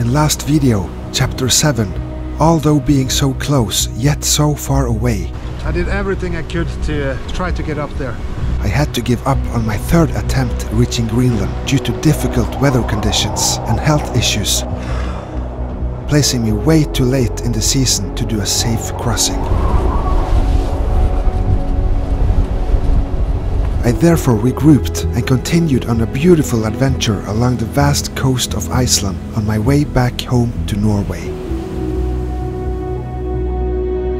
in last video, chapter 7, although being so close yet so far away, I did everything I could to try to get up there. I had to give up on my third attempt reaching Greenland due to difficult weather conditions and health issues, placing me way too late in the season to do a safe crossing. I therefore regrouped and continued on a beautiful adventure along the vast coast of Iceland on my way back home to Norway.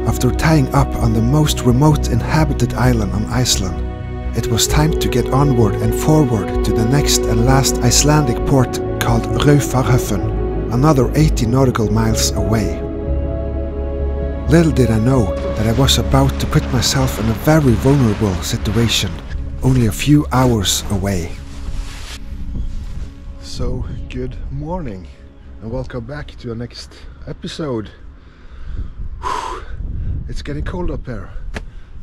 After tying up on the most remote inhabited island on Iceland, it was time to get onward and forward to the next and last Icelandic port called Raufarhöfn, another 80 nautical miles away. Little did I know that I was about to put myself in a very vulnerable situation, only a few hours away. So, good morning and welcome back to the next episode. It's getting cold up here,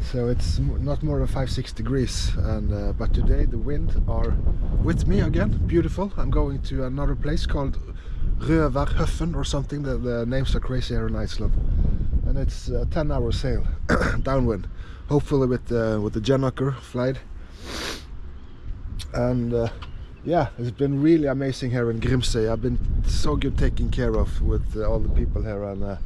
so it's not more than 5-6 degrees, and but today the wind are with me again. Beautiful. I'm going to another place called Raufarhöfn or something. The names are crazy here in Iceland, and it's a 10-hour sail downwind, hopefully with the gennaker flight. And yeah, it's been really amazing here in Grimsey. I've been so good taken care of with all the people here, and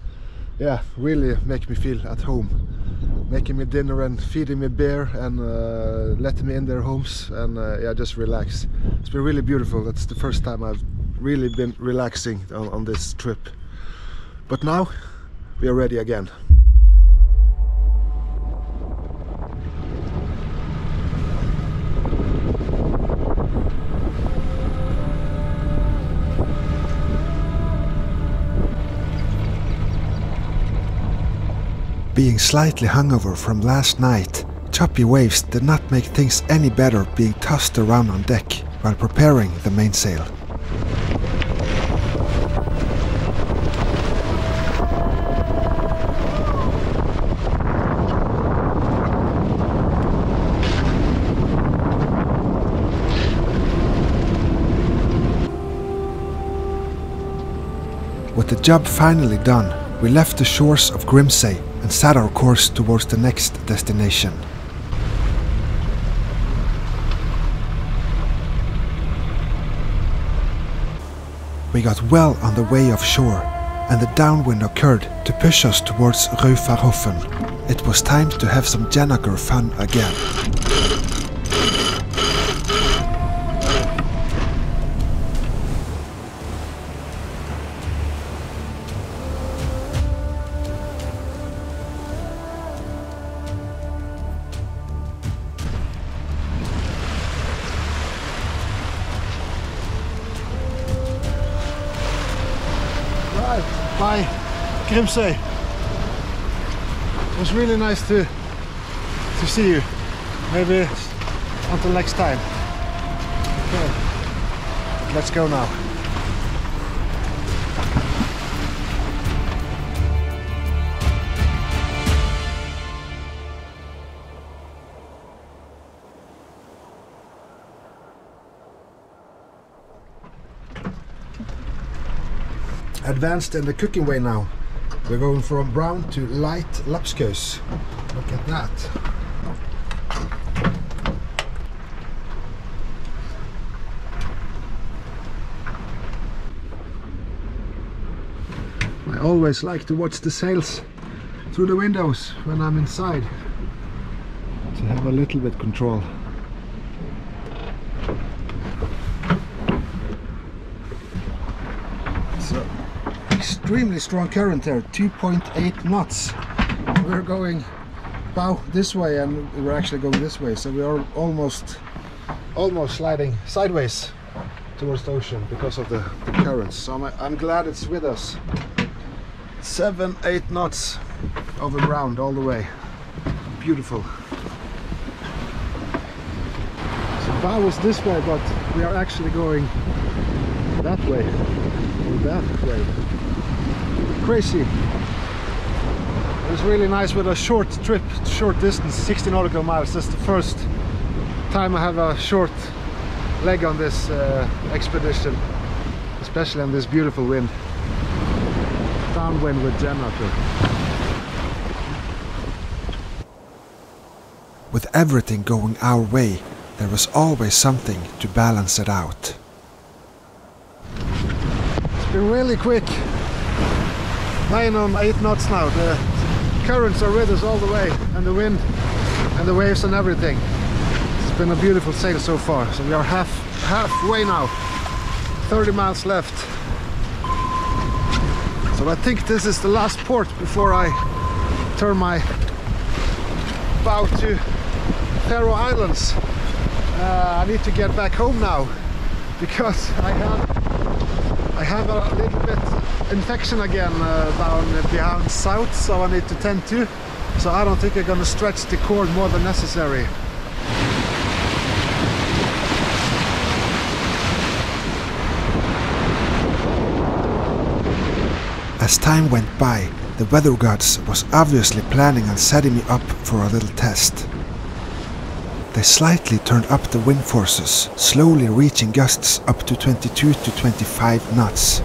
yeah, really make me feel at home, making me dinner and feeding me beer and letting me in their homes, and yeah, just relax. It's been really beautiful. That's the first time I've really been relaxing on this trip. But now we are ready again. Being slightly hungover from last night, choppy waves did not make things any better being tossed around on deck while preparing the mainsail. With the job finally done, we left the shores of Grimsey and set our course towards the next destination. We got well on the way offshore, and the downwind occurred to push us towards Raufarhöfn. It was time to have some gennaker fun again. Bye, Grimsey. It was really nice to see you. Maybe until next time. Okay, let's go now. Advanced in the cooking way now. We're going from brown to light lapskaus. Look at that. I always like to watch the sails through the windows when I'm inside, to have a little bit control. So, extremely strong current there, 2.8 knots. We're going bow this way and we're actually going this way, so we are almost sliding sideways towards the ocean because of the currents. So I'm glad it's with us. 7-8 knots over ground all the way. Beautiful. So bow is this way, but we are actually going that way or that way. Crazy. It was really nice with a short trip, short distance, 60 nautical miles. That's the first time I have a short leg on this expedition, especially on this beautiful wind. downwind with gennaker. With everything going our way, there was always something to balance it out. It's been really quick. 9 on 8 knots now. The currents are with us all the way, and the wind and the waves and everything. It's been a beautiful sail so far. So we are halfway now. 30 miles left. So I think this is the last port before I turn my bow to Faroe Islands. I need to get back home now because I have a little bit infection again down behind south, so I need to tend to. So I don't think I'm gonna stretch the cord more than necessary. As time went by, the weather gods was obviously planning on setting me up for a little test. They slightly turned up the wind forces, slowly reaching gusts up to 22 to 25 knots.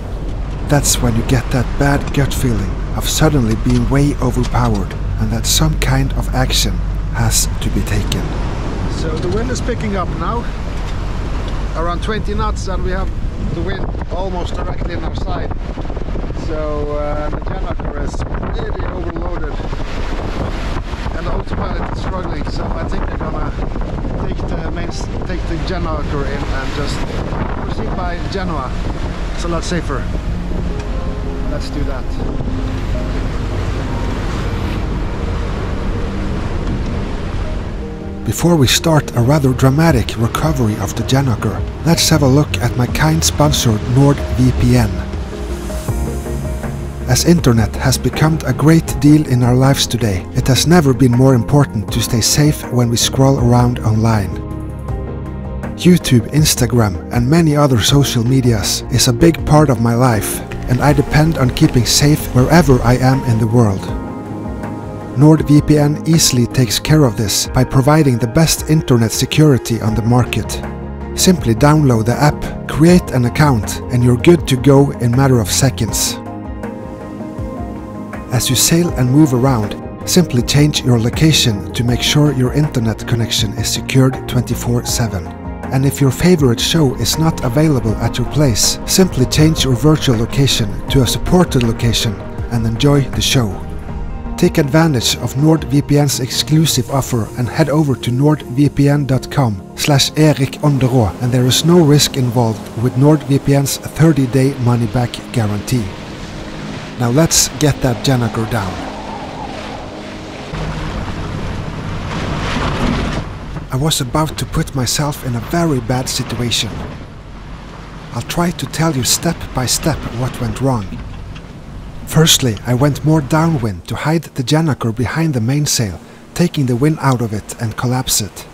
That's when you get that bad gut feeling of suddenly being way overpowered and that some kind of action has to be taken. So the wind is picking up now, around 20 knots, and we have the wind almost directly on our side. So the gennaker is really overloaded and the autopilot is struggling, so I think they're gonna take the gennaker in and just proceed by Genoa. It's a lot safer. Let's do that. Before we start a rather dramatic recovery of the gennaker, let's have a look at my kind sponsor NordVPN. As internet has become a great deal in our lives today, it has never been more important to stay safe when we scroll around online. YouTube, Instagram and many other social medias is a big part of my life, and I depend on keeping safe wherever I am in the world. NordVPN easily takes care of this by providing the best internet security on the market. Simply download the app, create an account, and you're good to go in a matter of seconds. As you sail and move around, simply change your location to make sure your internet connection is secured 24/7. And if your favorite show is not available at your place, simply change your virtual location to a supported location and enjoy the show. Take advantage of NordVPN's exclusive offer and head over to nordvpn.com/Erik Aanderaa, and there is no risk involved with NordVPN's 30-day money-back guarantee. Now let's get that gennaker down. I was about to put myself in a very bad situation. I'll try to tell you step by step what went wrong. Firstly, I went more downwind to hide the gennaker behind the mainsail, taking the wind out of it and collapse it.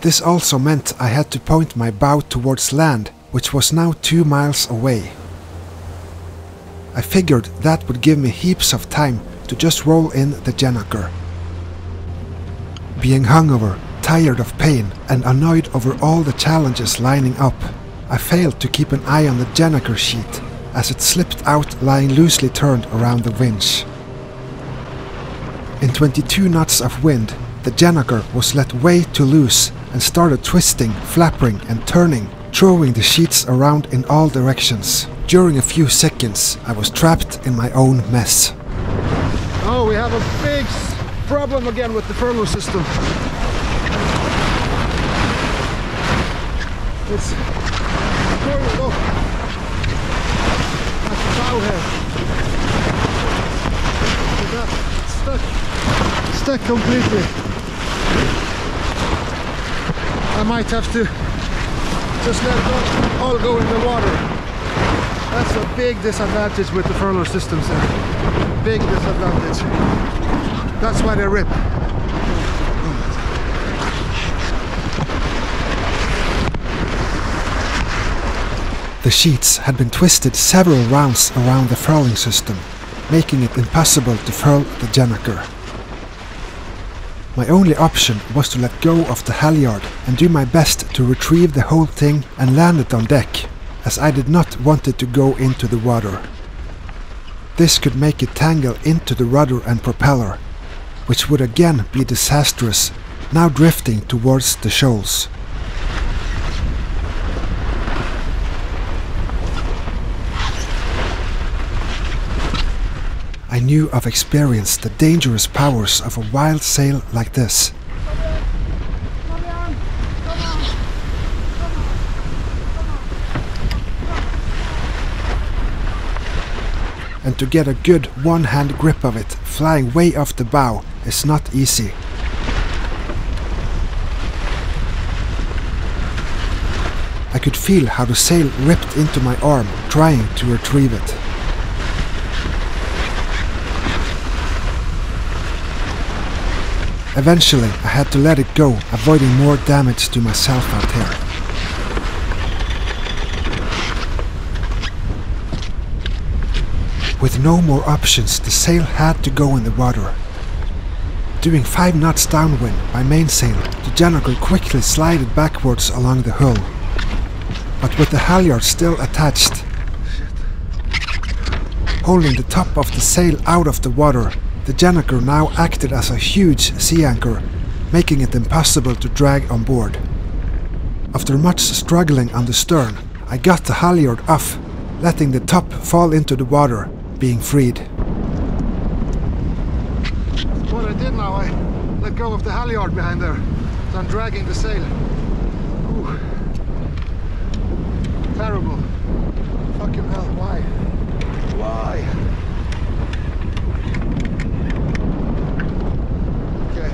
This also meant I had to point my bow towards land, which was now 2 miles away. I figured that would give me heaps of time to just roll in the gennaker. Being hungover, tired of pain and annoyed over all the challenges lining up, I failed to keep an eye on the gennaker sheet as it slipped out lying loosely turned around the winch. In 22 knots of wind, the gennaker was let way too loose and started twisting, flapping and turning, throwing the sheets around in all directions. During a few seconds, I was trapped in my own mess. Oh, we have a big problem again with the furlough system. It's going up at the bow head. Stuck completely. I might have to just let it all go in the water. That's a big disadvantage with the furlough systems there. Big disadvantage. That's why they rip. The sheets had been twisted several rounds around the furling system, making it impossible to furl the gennaker. My only option was to let go of the halyard and do my best to retrieve the whole thing and land it on deck, as I did not want it to go into the water. This could make it tangle into the rudder and propeller, which would again be disastrous, now drifting towards the shoals. I knew of experience the dangerous powers of a wild sail like this. And to get a good one-hand grip of it, flying way off the bow, is not easy. I could feel how the sail ripped into my arm, trying to retrieve it. Eventually, I had to let it go, avoiding more damage to myself out here. With no more options, the sail had to go in the water. Doing 5 knots downwind by mainsail, the gennaker quickly slided backwards along the hull. But with the halyard still attached, holding the top of the sail out of the water, the gennaker now acted as a huge sea anchor, making it impossible to drag on board. After much struggling on the stern, I got the halyard off, letting the top fall into the water, being freed. What I did now, I let go of the halyard behind there, so I'm dragging the sail. Ooh. Terrible. Fucking hell, why? Why? Okay,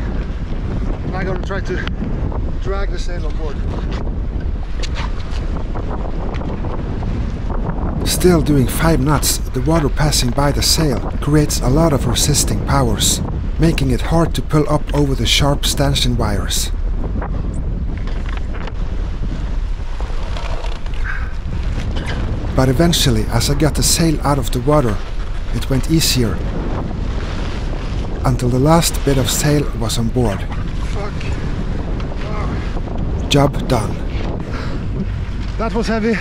now I'm gonna try to drag the sail on board. Still doing 5 knots, the water passing by the sail creates a lot of resisting powers, making it hard to pull up over the sharp stanchion wires. But eventually, as I got the sail out of the water, it went easier, until the last bit of sail was on board. Fuck. Oh. Job done. That was heavy.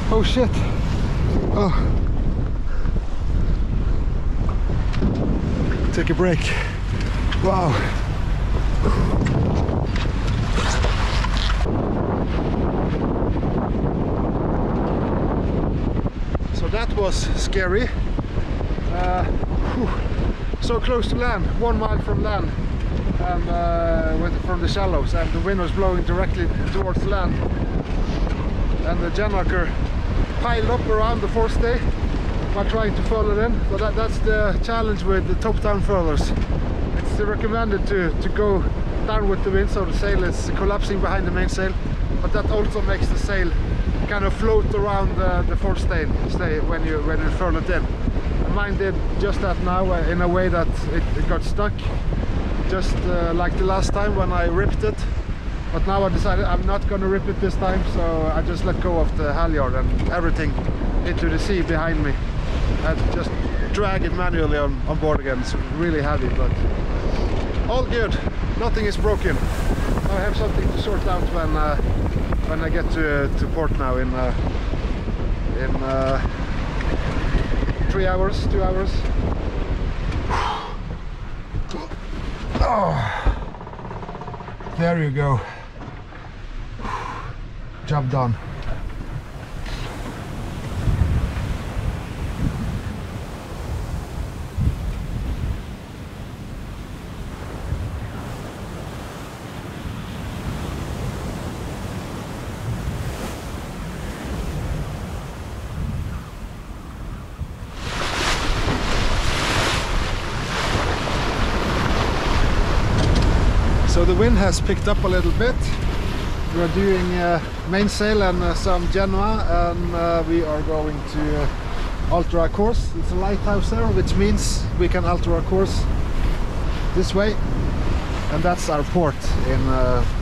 Oh shit. Oh. Take a break. Wow. So that was scary. So close to land, 1 mile from land, and from the shallows, and the wind was blowing directly towards land. And the gennaker piled up around the forestay while trying to furl it in. So that's the challenge with the top-down furlers. It's recommended to go down with the wind, so the sail is collapsing behind the mainsail, but that also makes the sail kind of float around the forestay when you furl it in. Mine did just that now, in a way that it got stuck, just like the last time when I ripped it. But now I decided I'm not going to rip it this time, so I just let go of the halyard and everything into the sea behind me. And just drag it manually on board again. It's really heavy, but all good. Nothing is broken. I have something to sort out when I get to port now in 3 hours, 2 hours. Oh, there you go. Job done. So the wind has picked up a little bit. We are doing mainsail and some genoa, and we are going to alter our course. It's a lighthouse there, which means we can alter our course this way, and that's our port. In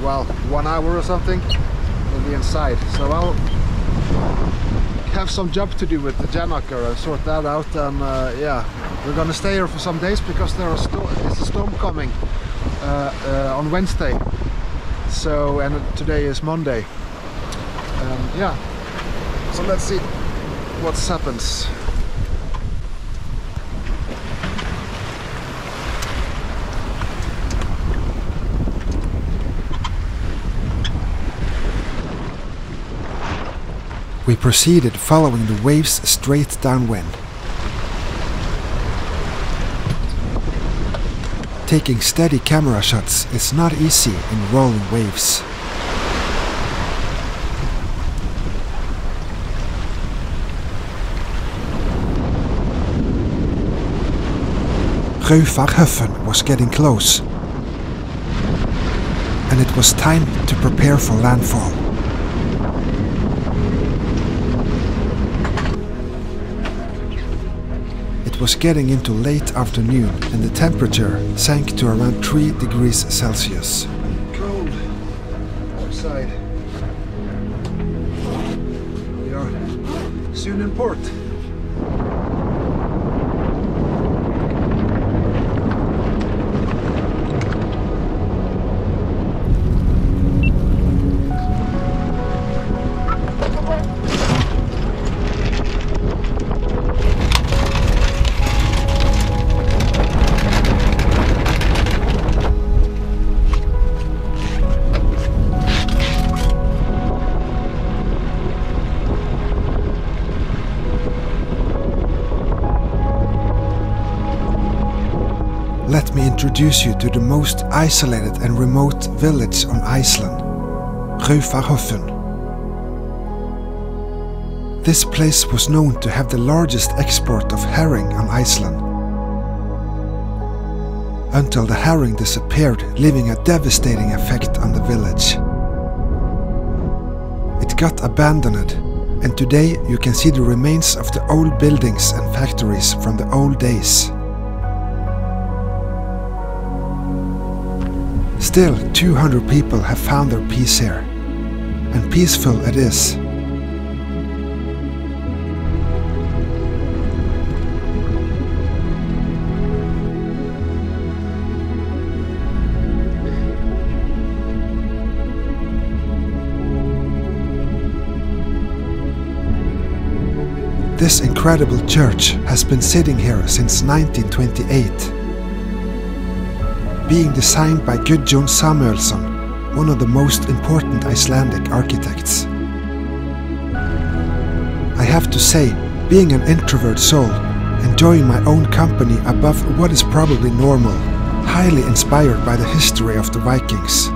well, 1 hour or something we'll be inside. So I'll have some job to do with the gennaker and sort that out, and yeah, we're gonna stay here for some days because there's a storm coming on Wednesday. So, and today is Monday. Yeah, so let's see what happens. We proceeded following the waves straight downwind. Taking steady camera shots is not easy in rolling waves. Raufarhöfn was getting close, and it was time to prepare for landfall. It was getting into late afternoon and the temperature sank to around 3 degrees Celsius. Cold outside. We are soon in port. Let me introduce you to the most isolated and remote village on Iceland, Raufarhöfn. This place was known to have the largest export of herring on Iceland, until the herring disappeared, leaving a devastating effect on the village. It got abandoned, and today you can see the remains of the old buildings and factories from the old days. Still, 200 people have found their peace here, and peaceful it is. This incredible church has been sitting here since 1928. Being designed by Gudjon Samuelsson, one of the most important Icelandic architects. I have to say, being an introvert soul, enjoying my own company above what is probably normal, highly inspired by the history of the Vikings.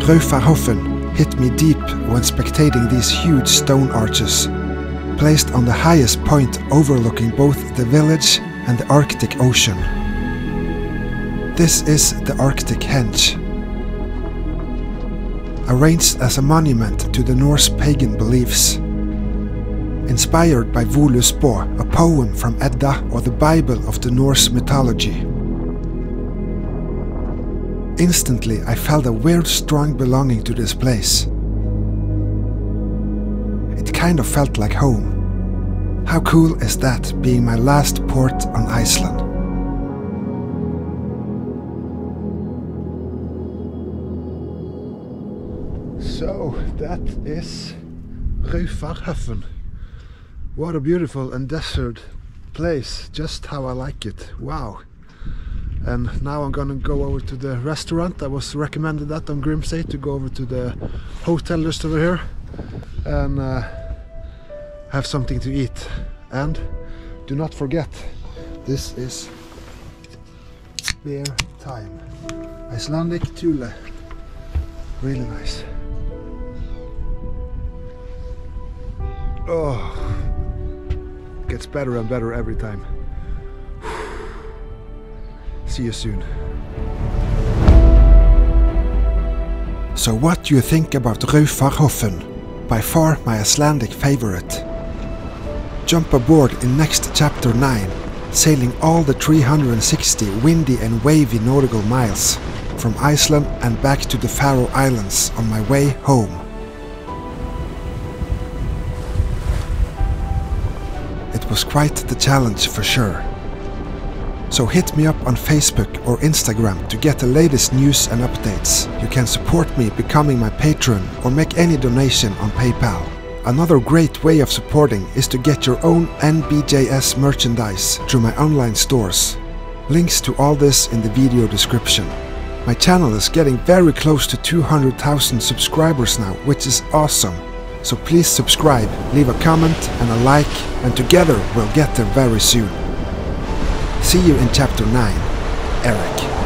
Raufarhöfn hit me deep when spectating these huge stone arches, placed on the highest point overlooking both the village and the Arctic Ocean. This is the Arctic Henge, arranged as a monument to the Norse pagan beliefs. Inspired by Volusbo, a poem from Edda or the Bible of the Norse mythology. Instantly I felt a weird strong belonging to this place. It kind of felt like home. How cool is that, being my last port on Iceland? So that is Raufarhöfn. What a beautiful and desert place, just how I like it. Wow. And now I'm gonna go over to the restaurant. I was recommended that on Grimsey, to go over to the hotel just over here and have something to eat. And do not forget, this is beer time. Icelandic Thule. Really nice. Oh, gets better and better every time. See you soon. So what do you think about Raufarhöfn? By far my Icelandic favorite. Jump aboard in next chapter 9, sailing all the 360 windy and wavy nautical miles from Iceland and back to the Faroe Islands on my way home. It was quite the challenge for sure. So hit me up on Facebook or Instagram to get the latest news and updates. You can support me becoming my patron or make any donation on PayPal. Another great way of supporting is to get your own NBJS merchandise through my online stores. Links to all this in the video description. My channel is getting very close to 200,000 subscribers now, which is awesome. so please subscribe, leave a comment and a like, and together we'll get there very soon. See you in chapter 9. Erik.